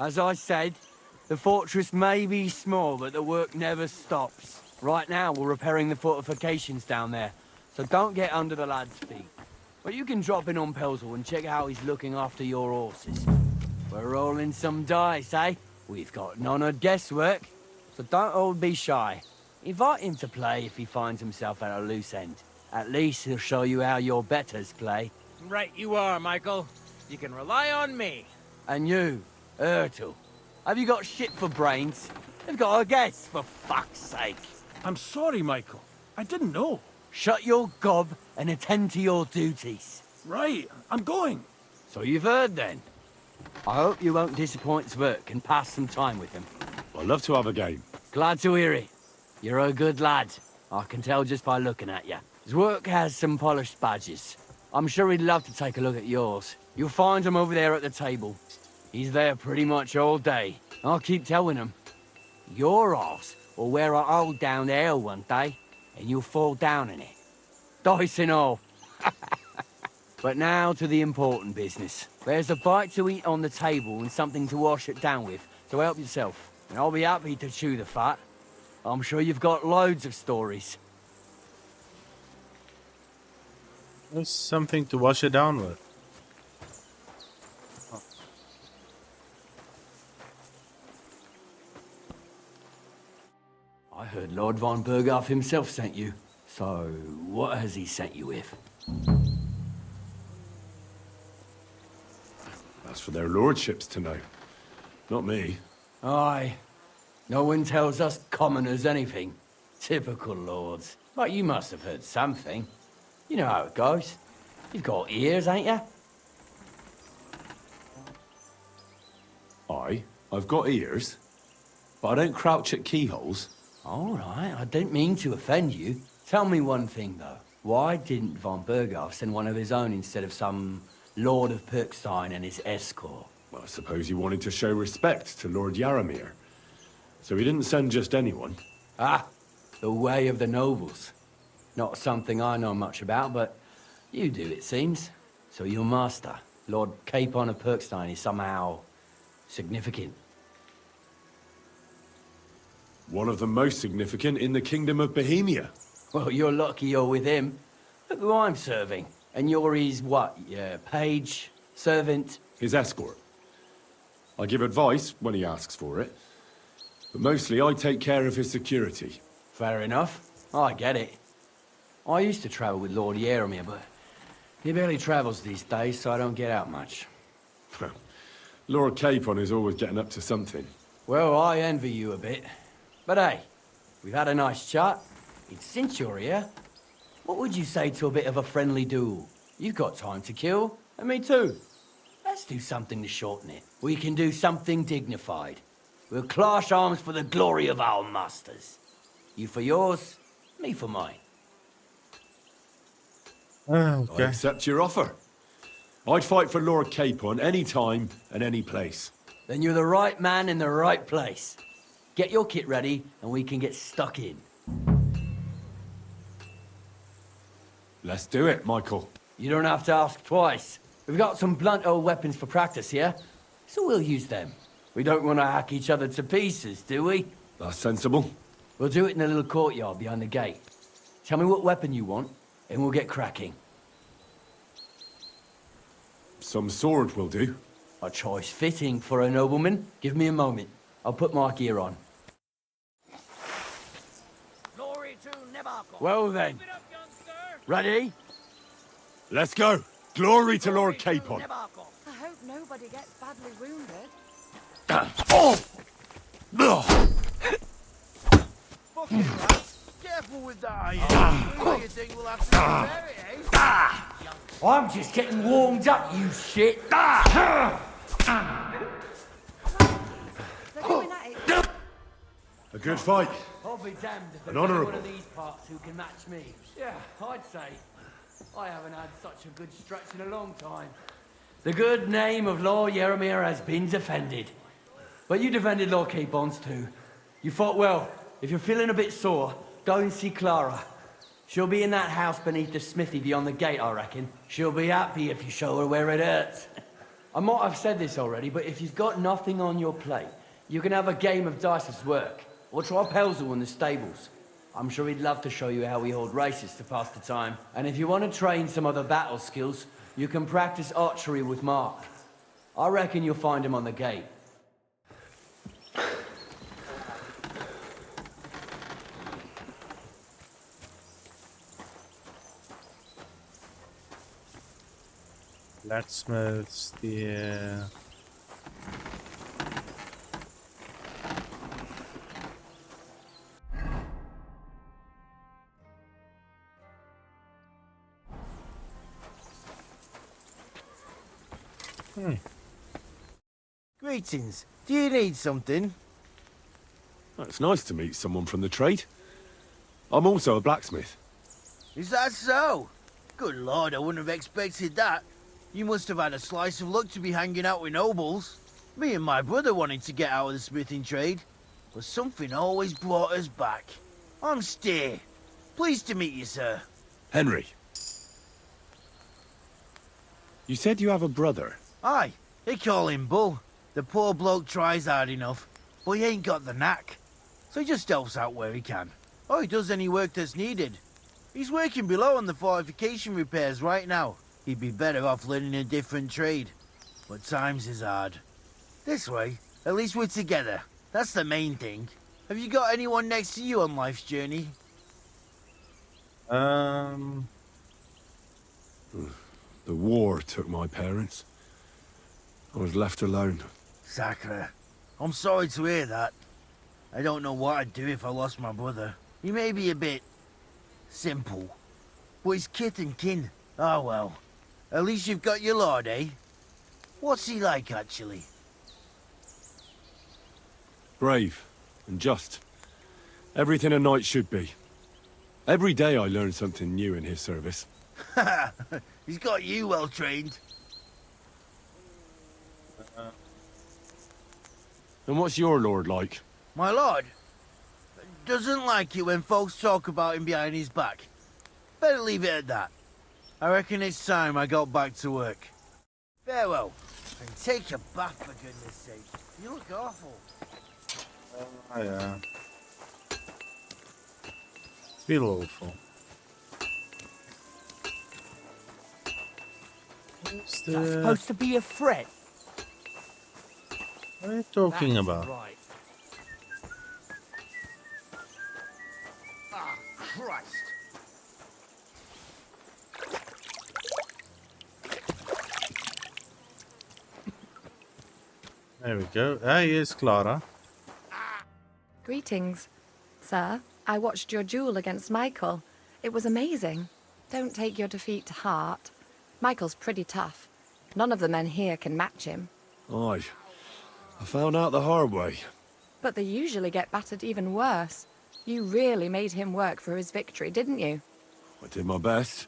As I said, the fortress may be small, but the work never stops. Right now, we're repairing the fortifications down there, so don't get under the lad's feet. But you can drop in on Pelzel and check how he's looking after your horses. We're rolling some dice, eh? We've got none of guesswork, so don't all be shy. Invite him to play if he finds himself at a loose end. At least he'll show you how your betters play. Right you are, Michael. You can rely on me. And you, Ertl, have you got shit for brains? They've got a guess, for fuck's sake. I'm sorry, Michael. I didn't know. Shut your gob and attend to your duties. Right, I'm going. So you've heard then. I hope you won't disappoint Zwerk and pass some time with him. I'd love to have a game. Glad to hear it. You're a good lad. I can tell just by looking at you. Zwerk has some polished badges. I'm sure he'd love to take a look at yours. You'll find him over there at the table. He's there pretty much all day. I'll keep telling him. Your arse will wear a hole down there one day, and you'll fall down in it. Dice and all. But now to the important business. There's a bite to eat on the table and something to wash it down with, so help yourself. And I'll be happy to chew the fat. I'm sure you've got loads of stories. There's something to wash it down with. I heard Lord von Berghoff himself sent you. So, what has he sent you with? That's for their lordships to know. Not me. Aye. No one tells us commoners anything. Typical lords. But you must have heard something. You know how it goes. You've got ears, ain't you? I've got ears, but I don't crouch at keyholes. All right, I didn't mean to offend you. Tell me one thing, though. Why didn't von Berghoff send one of his own instead of some Lord of Pirkstein and his escort? Well, I suppose he wanted to show respect to Lord Yaramir. So he didn't send just anyone. Ah, the way of the nobles. Not something I know much about, but you do, it seems. So your master, Lord Capon of Pirkstein, is somehow significant. One of the most significant in the Kingdom of Bohemia. Well, you're lucky you're with him. Look who I'm serving. And you're his, what, page, servant? His escort. I give advice when he asks for it. But mostly I take care of his security. Fair enough. I get it. I used to travel with Lord Yaramir, but he barely travels these days, so I don't get out much. Lord Capon is always getting up to something. Well, I envy you a bit. But hey, we've had a nice chat. It's since you're here. What would you say to a bit of a friendly duel? You've got time to kill, and me too. Let's do something to shorten it. We can do something dignified. We'll clash arms for the glory of our masters. You for yours, me for mine. I Okay. accept your offer. I'd fight for Lord Capon any time and any place. Then you're the right man in the right place. Get your kit ready, and we can get stuck in. Let's do it, Michael. You don't have to ask twice. We've got some blunt old weapons for practice here, so we'll use them. We don't want to hack each other to pieces, do we? That's sensible. We'll do it in a little courtyard behind the gate. Tell me what weapon you want, and we'll get cracking. Some sword will do. A choice fitting for a nobleman. Give me a moment. I'll put my gear on. Glory to Nebakov. Well then. Keep it up, youngster. Ready? Let's go. Glory to Lord Capon. Nebakov. I hope nobody gets badly wounded. Fucking hell. Careful with that, you think we'll have to repair it, eh? I'm just getting warmed up, you shit. They're going at it. A good fight. I'll be damned if there's An honourable. one of these parts who can match me. Yeah, I'd say. I haven't had such a good stretch in a long time. The good name of Lord Yaramir has been defended. But you defended Lord Capon's too. You fought well. If you're feeling a bit sore, go and see Clara. She'll be in that house beneath the smithy beyond the gate, I reckon. She'll be happy if you show her where it hurts. I might have said this already, but if you've got nothing on your plate, you can have a game of dice's work, or try Pelzel in the stables. I'm sure he'd love to show you how we hold races to pass the time. And if you want to train some other battle skills, you can practice archery with Mark. I reckon you'll find him on the gate. Blacksmiths, the... Greetings. Do you need something? It's nice to meet someone from the trade. I'm also a blacksmith. Is that so? Good lord, I wouldn't have expected that. You must have had a slice of luck to be hanging out with nobles. Me and my brother wanted to get out of the smithing trade, but something always brought us back. I'm Steer. Pleased to meet you, sir. Henry. You said you have a brother. Aye, they call him Bull. The poor bloke tries hard enough, but he ain't got the knack. So he just helps out where he can. Or he does any work that's needed. He's working below on the fortification repairs right now. He'd be better off learning a different trade. But times is hard. This way, at least we're together. That's the main thing. Have you got anyone next to you on life's journey? The war took my parents. I was left alone. Sacre. I'm sorry to hear that. I don't know what I'd do if I lost my brother. He may be a bit... simple. But he's kith and kin. Oh well. At least you've got your lord, eh? What's he like, actually? Brave and just. Everything a knight should be. Every day I learn something new in his service. He's got you well trained. And what's your lord like? My lord doesn't like it when folks talk about him behind his back. Better leave it at that. I reckon it's time I got back to work. Farewell, and take a bath for goodness sake. You look awful. Oh, yeah. Feel awful. What's Is that supposed to be a threat? What are you talking about? Right. Ah, Christ. There we go. Ah, here's Clara. Greetings, sir. I watched your duel against Michael. It was amazing. Don't take your defeat to heart. Michael's pretty tough. None of the men here can match him. Aye. I found out the hard way. But they usually get battered even worse. You really made him work for his victory, didn't you? I did my best.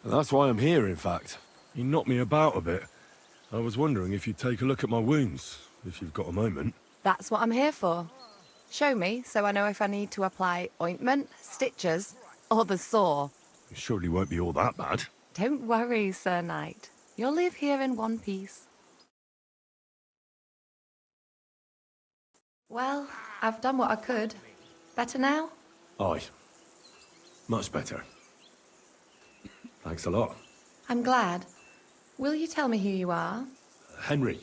And that's why I'm here, in fact. He knocked me about a bit. I was wondering if you'd take a look at my wounds, if you've got a moment. That's what I'm here for. Show me so I know if I need to apply ointment, stitches, or the saw. It surely won't be all that bad. Don't worry, Sir Knight. You'll live here in one piece. Well, I've done what I could. Better now? Aye. Much better. Thanks a lot. I'm glad. Will you tell me who you are? Henry.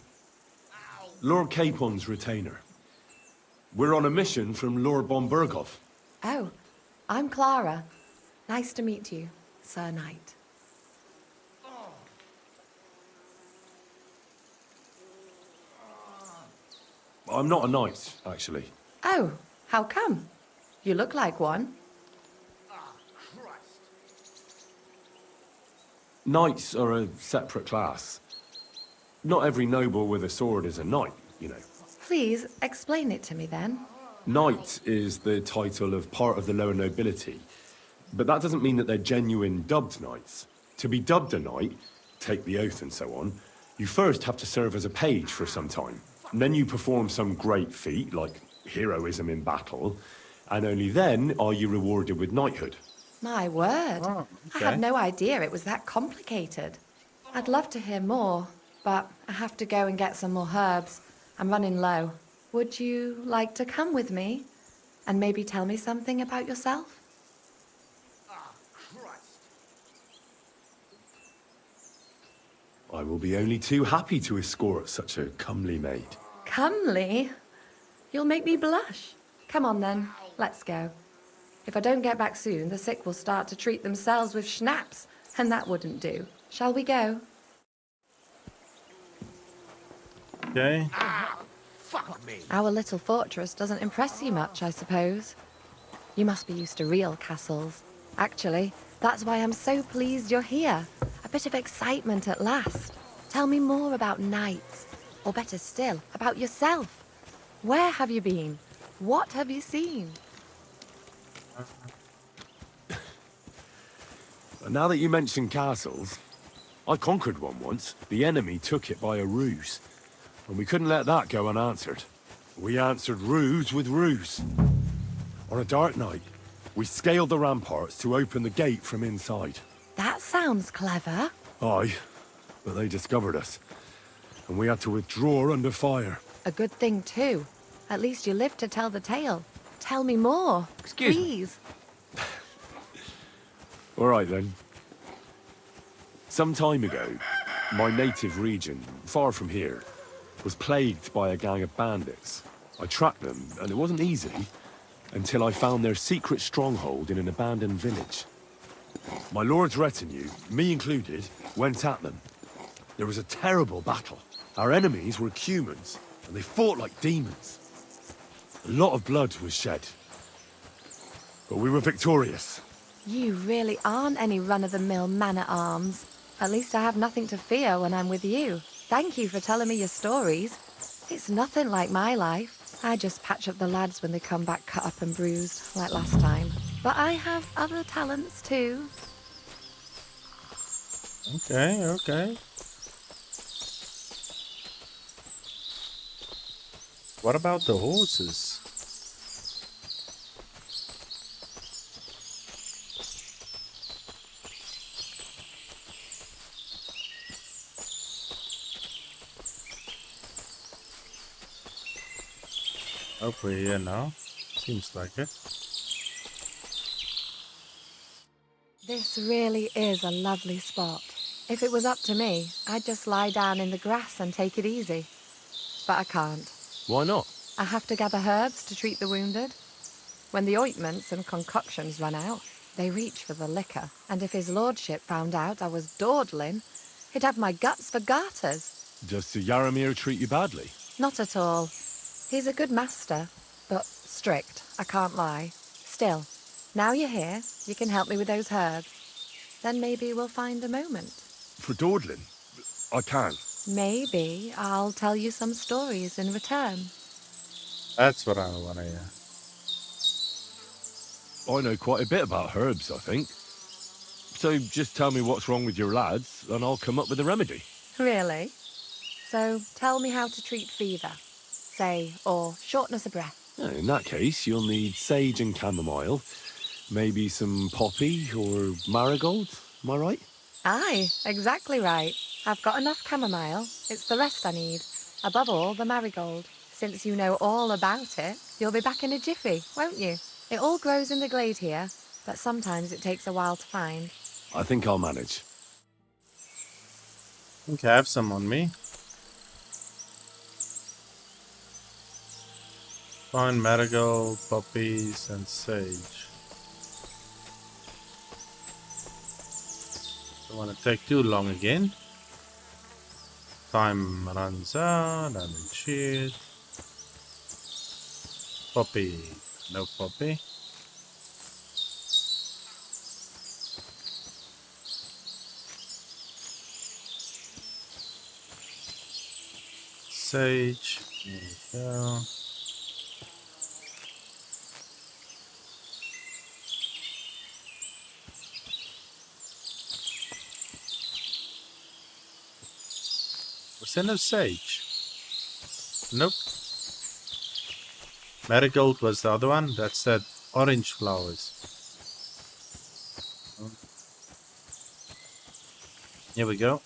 Lord Capon's retainer. We're on a mission from Lord Bombergov. Oh, I'm Clara. Nice to meet you, Sir Knight. I'm not a knight, actually. Oh, how come? You look like one. Knights are a separate class. Not every noble with a sword is a knight, you know. Please explain it to me then. Knight is the title of part of the lower nobility. But that doesn't mean that they're genuine dubbed knights. To be dubbed a knight, take the oath and so on, you first have to serve as a page for some time. And then you perform some great feat, like heroism in battle, and only then are you rewarded with knighthood. My word. Oh, I okay. had no idea it was that complicated. I'd love to hear more. but I have to go and get some more herbs. I'm running low. Would you like to come with me and maybe tell me something about yourself? I will be only too happy to escort such a comely maid. Comely? You'll make me blush. Come on then, let's go. If I don't get back soon, the sick will start to treat themselves with schnapps, and that wouldn't do. Shall we go? Okay. Fuck me. Our little fortress doesn't impress you much, I suppose. You must be used to real castles. Actually, that's why I'm so pleased you're here. A bit of excitement at last. Tell me more about knights, or better still, about yourself. Where have you been? What have you seen? Now that you mention castles, I conquered one once. The enemy took it by a ruse, and we couldn't let that go unanswered. We answered ruse with ruse. On a dark night, we scaled the ramparts to open the gate from inside. That sounds clever. Aye, but they discovered us, and we had to withdraw under fire. A good thing, too. At least you lived to tell the tale. Tell me more. Excuse me. Please. All right, then. Some time ago, my native region, far from here, was plagued by a gang of bandits. I tracked them, and it wasn't easy, until I found their secret stronghold in an abandoned village. My lord's retinue, me included, went at them. There was a terrible battle. Our enemies were humans, and they fought like demons. A lot of blood was shed, but we were victorious. You really aren't any run-of-the-mill man-at-arms. At least I have nothing to fear when I'm with you. Thank you for telling me your stories. It's nothing like my life. I just patch up the lads when they come back cut up and bruised, like last time. But I have other talents too. Okay, okay. What about the horses? Over here now. Seems like it. This really is a lovely spot. If it was up to me, I'd just lie down in the grass and take it easy. But I can't. Why not? I have to gather herbs to treat the wounded. When the ointments and concoctions run out, they reach for the liquor. And if his lordship found out I was dawdling, he'd have my guts for garters. Does Sir Yaramir treat you badly? Not at all. He's a good master, but strict, I can't lie. Still, now you're here, you can help me with those herbs. Then maybe we'll find a moment. For dawdling? I can. Maybe I'll tell you some stories in return. That's what I want to hear. I know quite a bit about herbs, I think. So just tell me what's wrong with your lads, and I'll come up with a remedy. Really? So tell me how to treat fever, say, or shortness of breath. In that case, you'll need sage and chamomile, maybe some poppy or marigold, am I right? Aye, exactly right. I've got enough chamomile. It's the rest I need. Above all, the marigold. Since you know all about it, you'll be back in a jiffy, won't you? It all grows in the glade here, but sometimes it takes a while to find. I think I'll manage. Okay, I have some on me. Find marigold, poppies, and sage. Don't want to take too long again. Time runs out, and shit. Poppy. No poppy. Sage. There we go. Was there no sage? Nope. Marigold was the other one. That's that orange flowers. Here we go.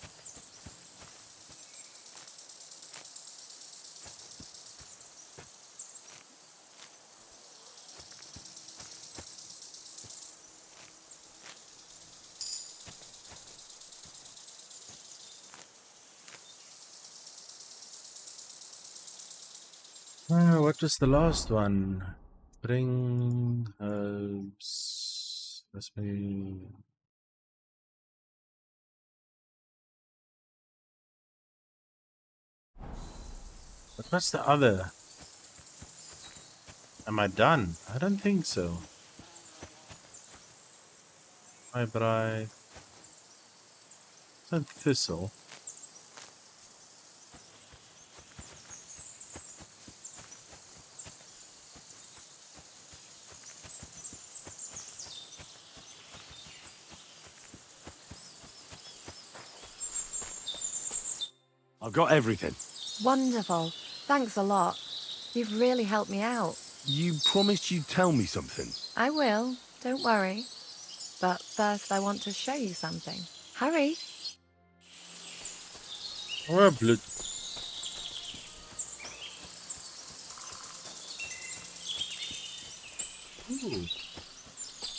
What was the last one? Bring herbs. Let's be. What's the other? Am I done? I don't think so. My bride. It's a thistle. I've got everything. Wonderful. Thanks a lot. You've really helped me out. You promised you'd tell me something. I will. Don't worry. But first I want to show you something. Hurry. Or blood. Ooh.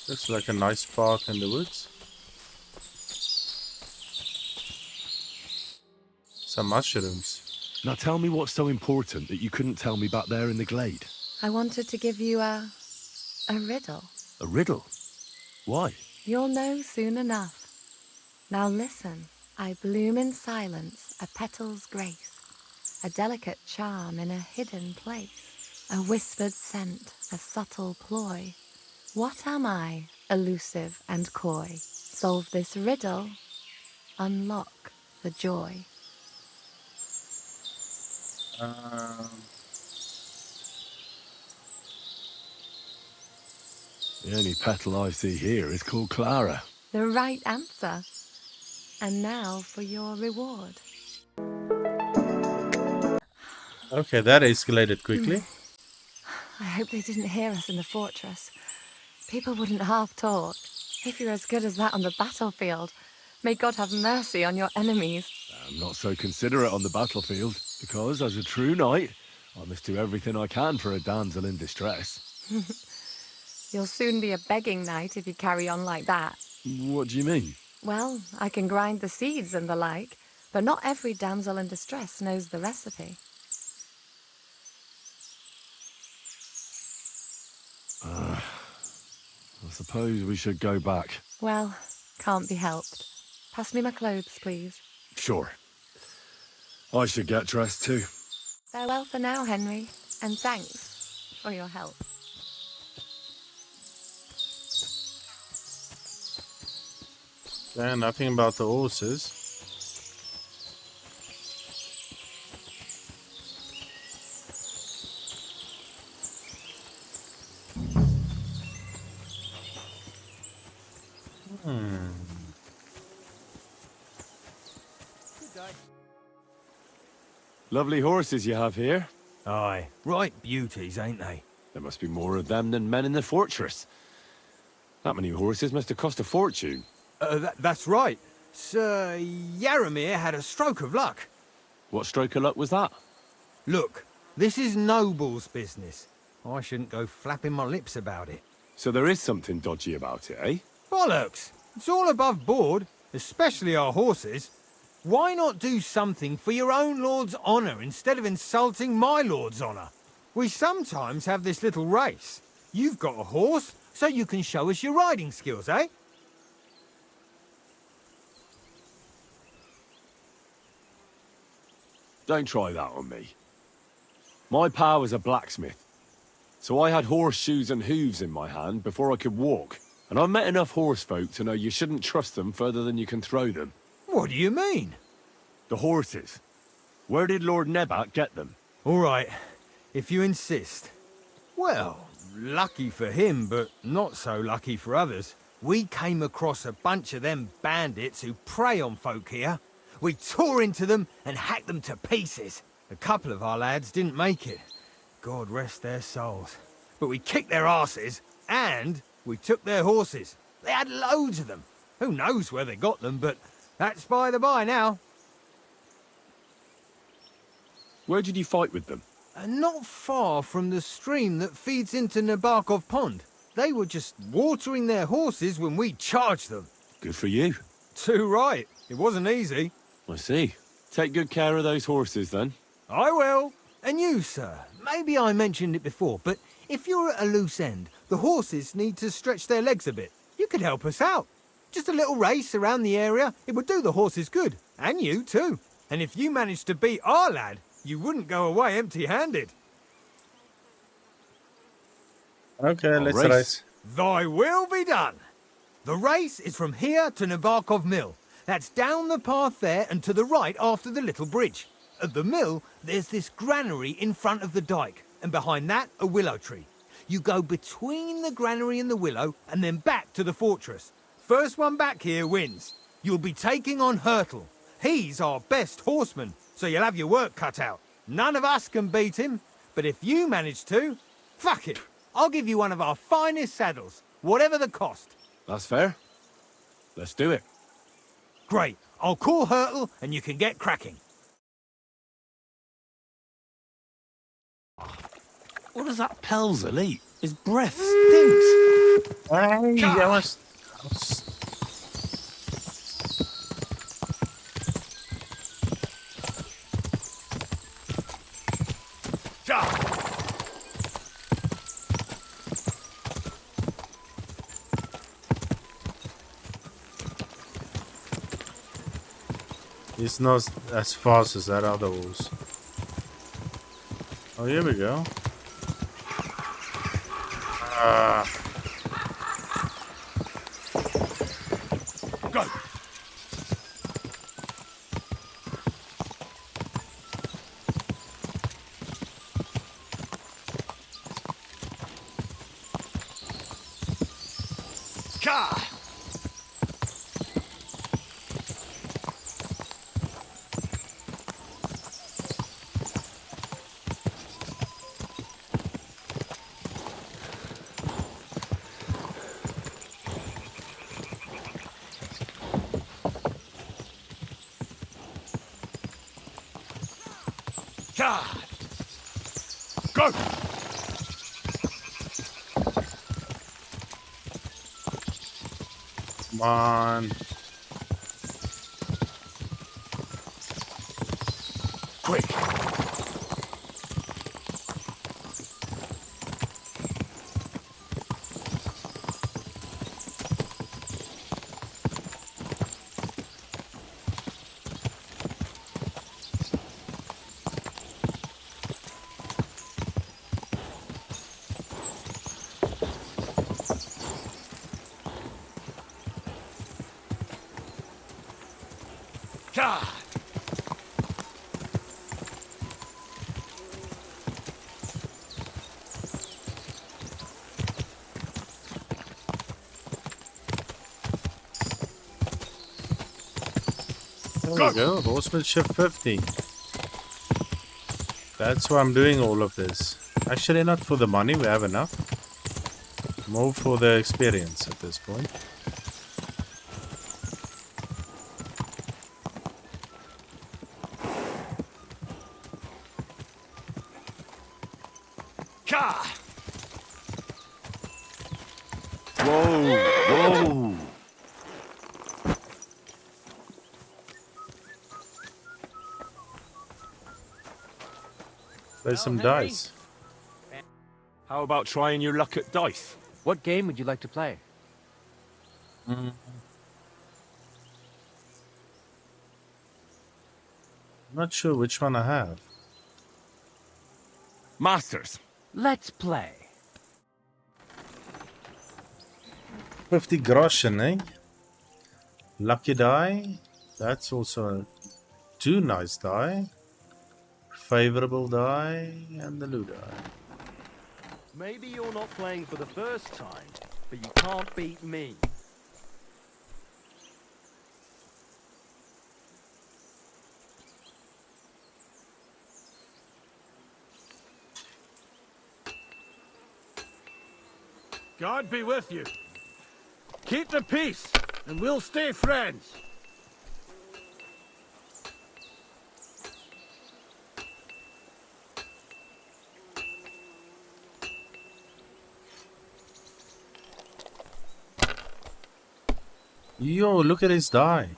Looks like a nice park in the woods. Some mushrooms. Now tell me what's so important that you couldn't tell me back there in the glade. I wanted to give you a riddle. A riddle? Why? You'll know soon enough. Now listen. I bloom in silence, a petal's grace, a delicate charm in a hidden place, a whispered scent, a subtle ploy. What am I, elusive and coy? Solve this riddle, unlock the joy. The only petal I see here is called Clara. The right answer. And now for your reward. Okay, that escalated quickly. I hope they didn't hear us in the fortress. People wouldn't half talk. If you're as good as that on the battlefield, may God have mercy on your enemies. I'm not so considerate on the battlefield, because as a true knight, I must do everything I can for a damsel in distress. You'll soon be a begging knight if you carry on like that. What do you mean? Well, I can grind the seeds and the like, but not every damsel in distress knows the recipe. I suppose we should go back. Well, can't be helped. Pass me my clothes, please. Sure. I should get dressed too. Farewell for now, Henry, and thanks for your help. Yeah, nothing about the horses. Lovely horses you have here. Aye, right beauties, ain't they? There must be more of them than men in the fortress. That many horses must have cost a fortune. That's right. Sir Yaramir had a stroke of luck. What stroke of luck was that? Look, this is noble's business. I shouldn't go flapping my lips about it. So there is something dodgy about it, eh? Bollocks! It's all above board, especially our horses. Why not do something for your own lord's honour instead of insulting my lord's honour? We sometimes have this little race. You've got a horse, so you can show us your riding skills, eh? Don't try that on me. My pa was a blacksmith, so I had horseshoes and hooves in my hand before I could walk. And I've met enough horse folk to know you shouldn't trust them further than you can throw them. What do you mean? The horses. Where did Lord Nebak get them? All right, if you insist. Well, lucky for him, but not so lucky for others. We came across a bunch of them bandits who prey on folk here. We tore into them and hacked them to pieces. A couple of our lads didn't make it. God rest their souls. But we kicked their asses, and we took their horses. They had loads of them. Who knows where they got them, but that's by the by now. Where did you fight with them? Not far from the stream that feeds into Nebakov Pond. They were just watering their horses when we charged them. Good for you. Too right. It wasn't easy. I see. Take good care of those horses, then. I will. And you, sir, maybe I mentioned it before, but if you're at a loose end, the horses need to stretch their legs a bit. You could help us out. Just a little race around the area, it would do the horses good. And you, too. And if you managed to beat our lad, you wouldn't go away empty-handed. Okay, let's race. race. Thy will be done. The race is from here to Nebakov Mill. That's down the path there and to the right after the little bridge. At the mill, there's this granary in front of the dyke, and behind that, a willow tree. You go between the granary and the willow, and then back to the fortress. First one back here wins. You'll be taking on Hurtle. He's our best horseman, so you'll have your work cut out. None of us can beat him, but if you manage to, fuck it. I'll give you one of our finest saddles, whatever the cost. That's fair. Let's do it. Great. I'll call Hurtle, and you can get cracking. What does that Pelzel eat? His breath stinks. Hey, I was... It's not as fast as that other horse. Oh, here we go. Go. Ka! Go! Come on. Quick! Ka! There we go. Horsemanship 50. That's why I'm doing all of this. Actually, not for the money. We have enough. More for the experience at this point. Ka! Whoa, whoa. Play some dice. How about trying your luck at dice? What game would you like to play? Not sure which one I have. Masters. Let's play. 50 groschen, eh? Lucky die. That's also two nice die. Favorable die and the loot die. Maybe you're not playing for the first time, but you can't beat me. God be with you. Keep the peace, and we'll stay friends. Yo, look at his die.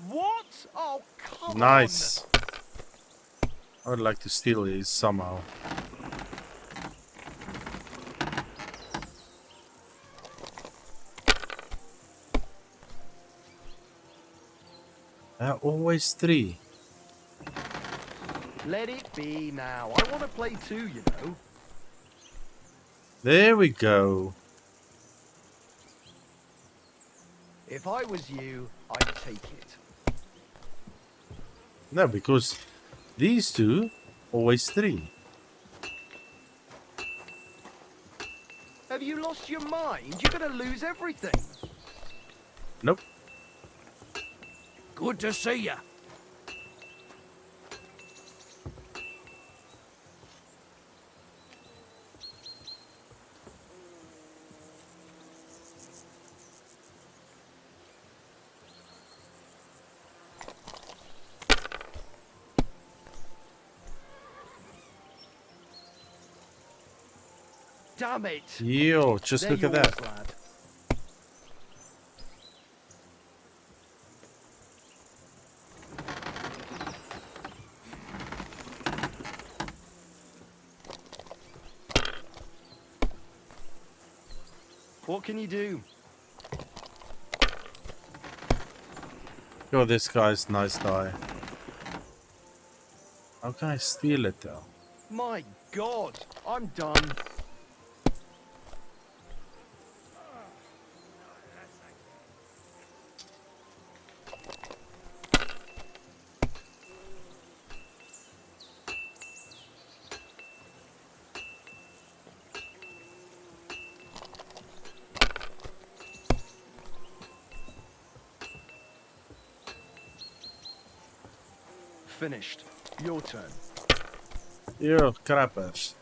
What? Oh, come Nice. I would like to steal these somehow. There are always 3. on. Let it be now. I want to play too, you know. There we go. If I was you, I'd take it. No, because these 2, always 3. Have you lost your mind? You're going to lose everything. Nope. Good to see ya. Damn it. Yo, just They're look at yours, that. lad. What can you do? Yo, this guy's nice guy. How can I steal it though? My God, I'm done. Finished. Your turn. Yo, crappers.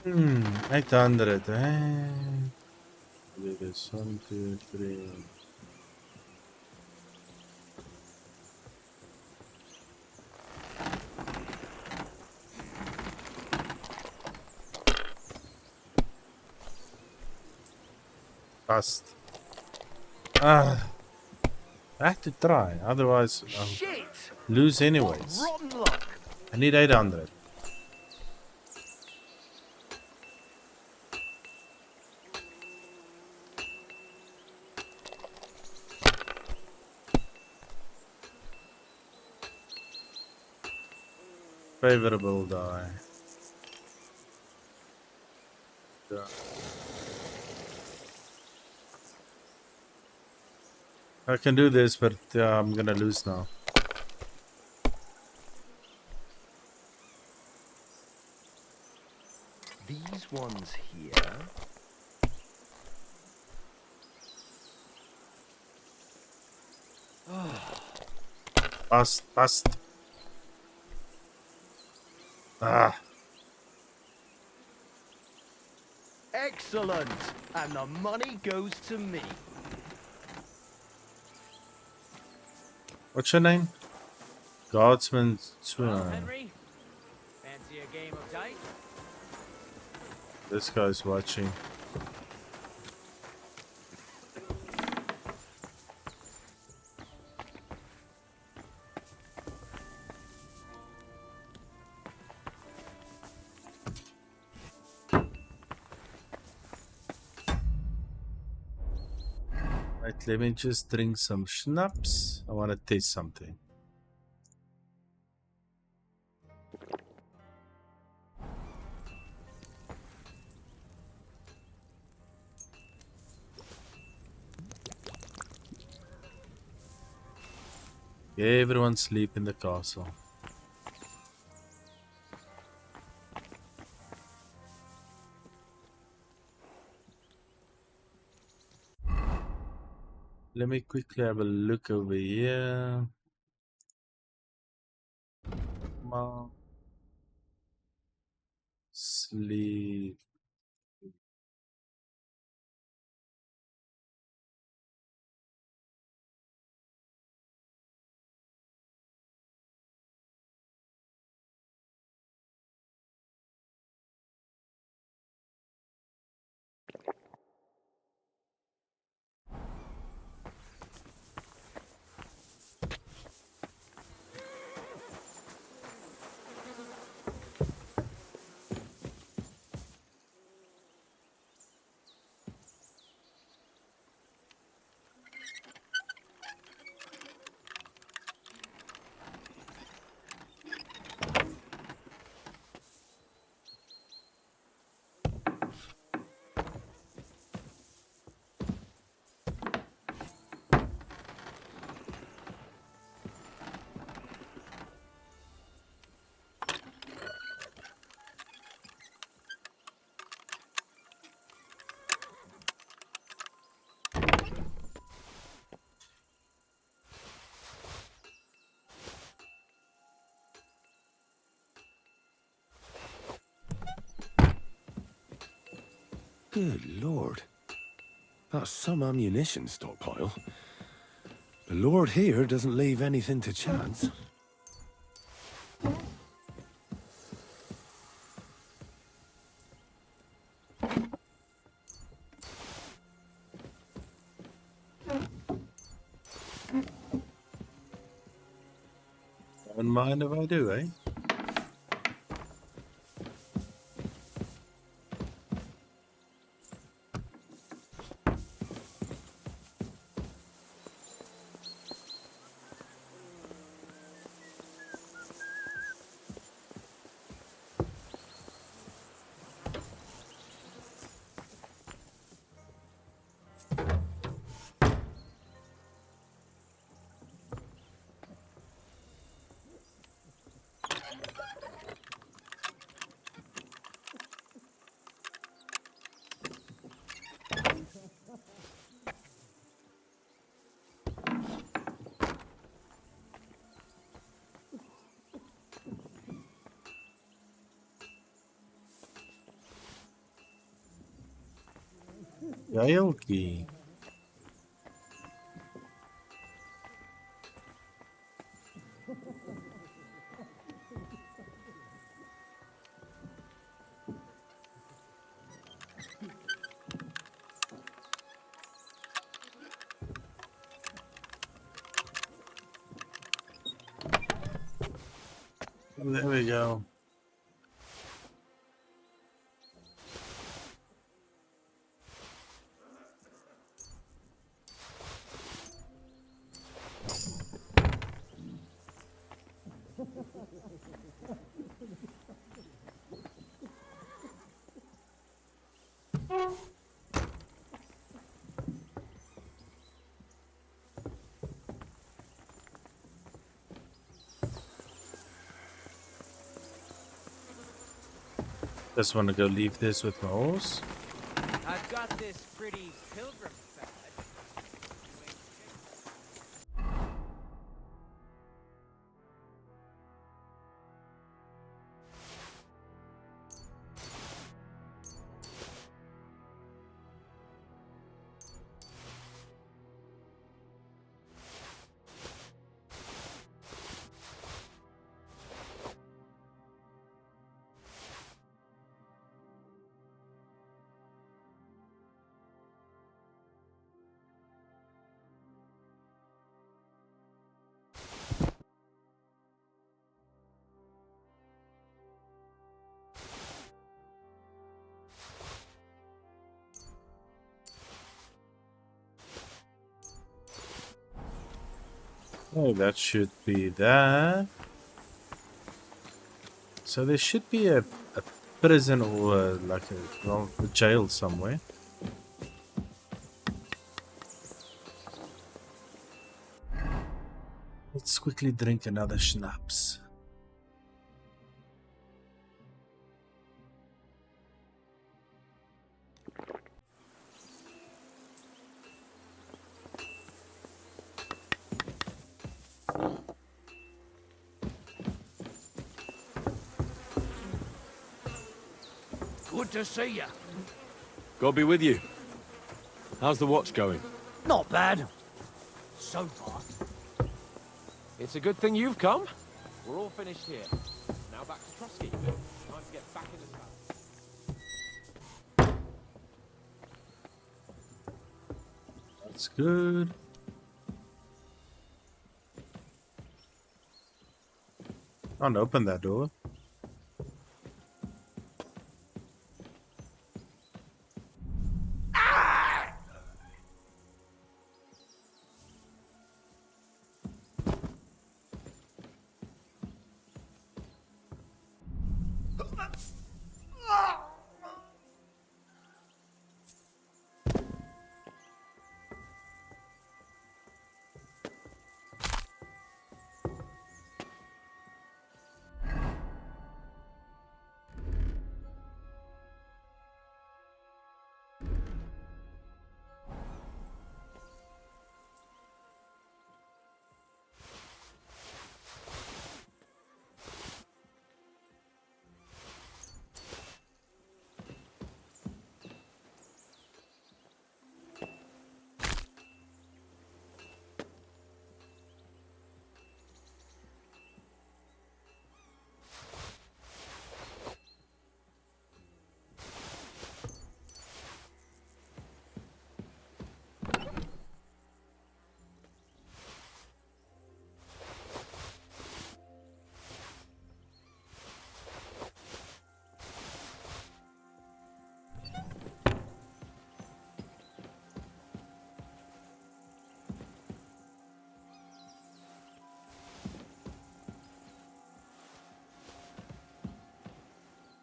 Hmm, 800, eh? Do this 1, 2, 3. Bust. Ah, I have to try, otherwise I'll Shit! lose What anyways. rotten luck. I need 800. Favorable die. Yeah. I can do this, but I'm gonna lose now. These ones here. Bust, bust. Ah, Excellent. And the money goes to me. what's your name? Guardsman Well, Swimmer. Henry, fancy a game of dice? This guy's watching. Right, let me just drink some schnapps. I want to taste something. Everyone sleep in the castle. Let me quickly have a look over here. Come on. Sleep. Good lord. That's some ammunition stockpile. The lord here doesn't leave anything to chance. Don't mind if I do, eh? Jailkey. There we go. Just want to go leave this with my horse. I've got this pretty pilgrim badge. Oh, that should be that. So there should be a prison or like a jail somewhere. Let's quickly drink another schnapps. Good to see you. God be with you. How's the watch going? Not bad. So far. It's a good thing you've come. We're all finished here. Now back to Trusky. Time to get back in the saddle. That's good. Can't open that door.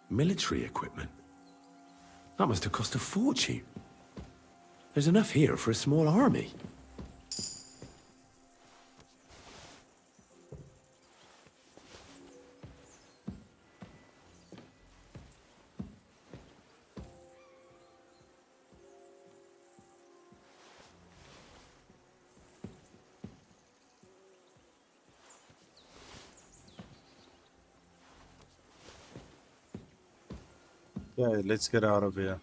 Military equipment? That must have cost a fortune. There's enough here for a small army. Yeah, let's get out of here.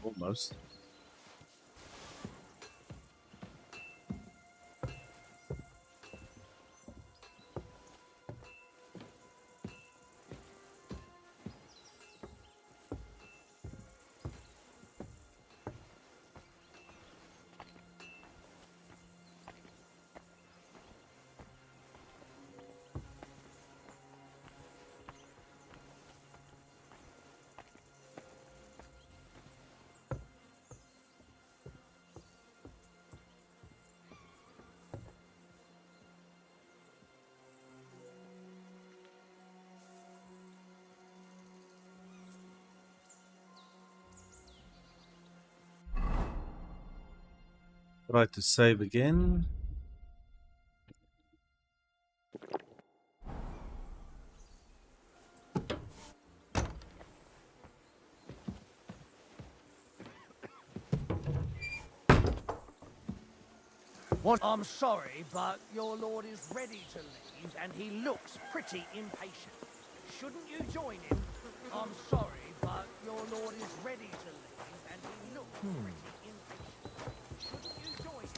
Almost. Try to save again. What? I'm sorry, but your lord is ready to leave, and he looks pretty impatient. Shouldn't you join him? I'm sorry, but your lord is ready to leave, and he looks pretty impatient. Shouldn't you join him?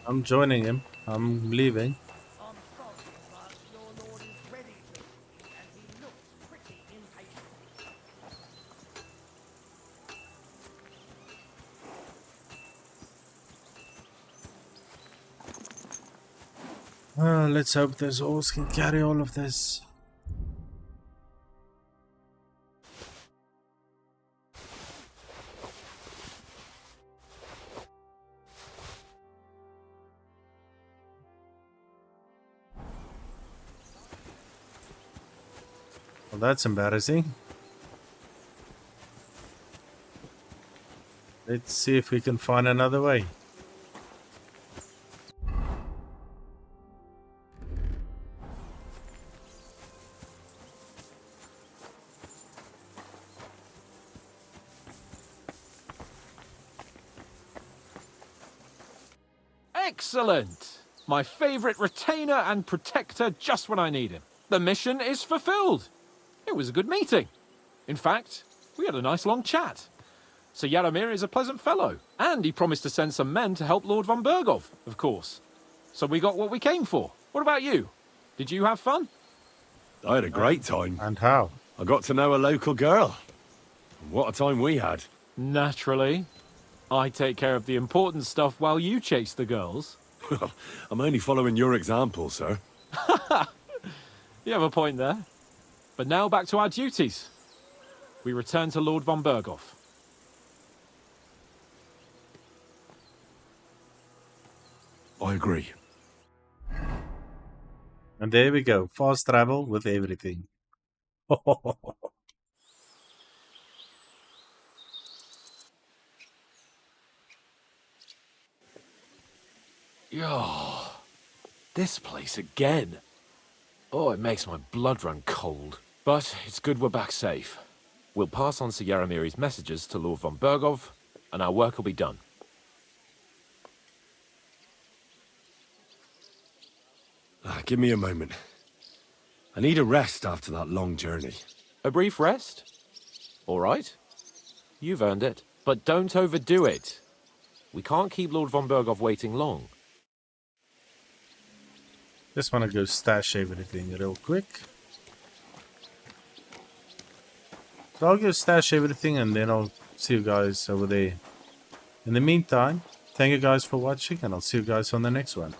I'm joining him. I'm leaving. I'm sorry, but your lord is ready to leave, and he looks pretty impatient. Let's hope this horse can carry all of this. Well, that's embarrassing. Let's see if we can find another way. Excellent! My favorite retainer and protector just when I need him. The mission is fulfilled. It was a good meeting. In fact, we had a nice long chat. Sir Yaromir is a pleasant fellow, and he promised to send some men to help Lord von Bergov, of course. So we got what we came for. What about you? Did you have fun? I had a great time. And how? I got to know a local girl. What a time we had. Naturally. I take care of the important stuff while you chase the girls. I'm only following your example, sir. You have a point there. But now back to our duties. We return to Lord von Bergov. I agree. And there we go. Fast travel with everything. Yo, this place again. Oh, it makes my blood run cold. But it's good we're back safe. We'll pass on Sir Yaromir's messages to Lord von Bergov, and our work will be done. Give me a moment. I need a rest after that long journey. A brief rest? All right. You've earned it. But don't overdo it. We can't keep Lord von Bergov waiting long. Just want to go stash everything real quick. So I'll go stash everything and then I'll see you guys over there. In the meantime, thank you guys for watching and I'll see you guys on the next one.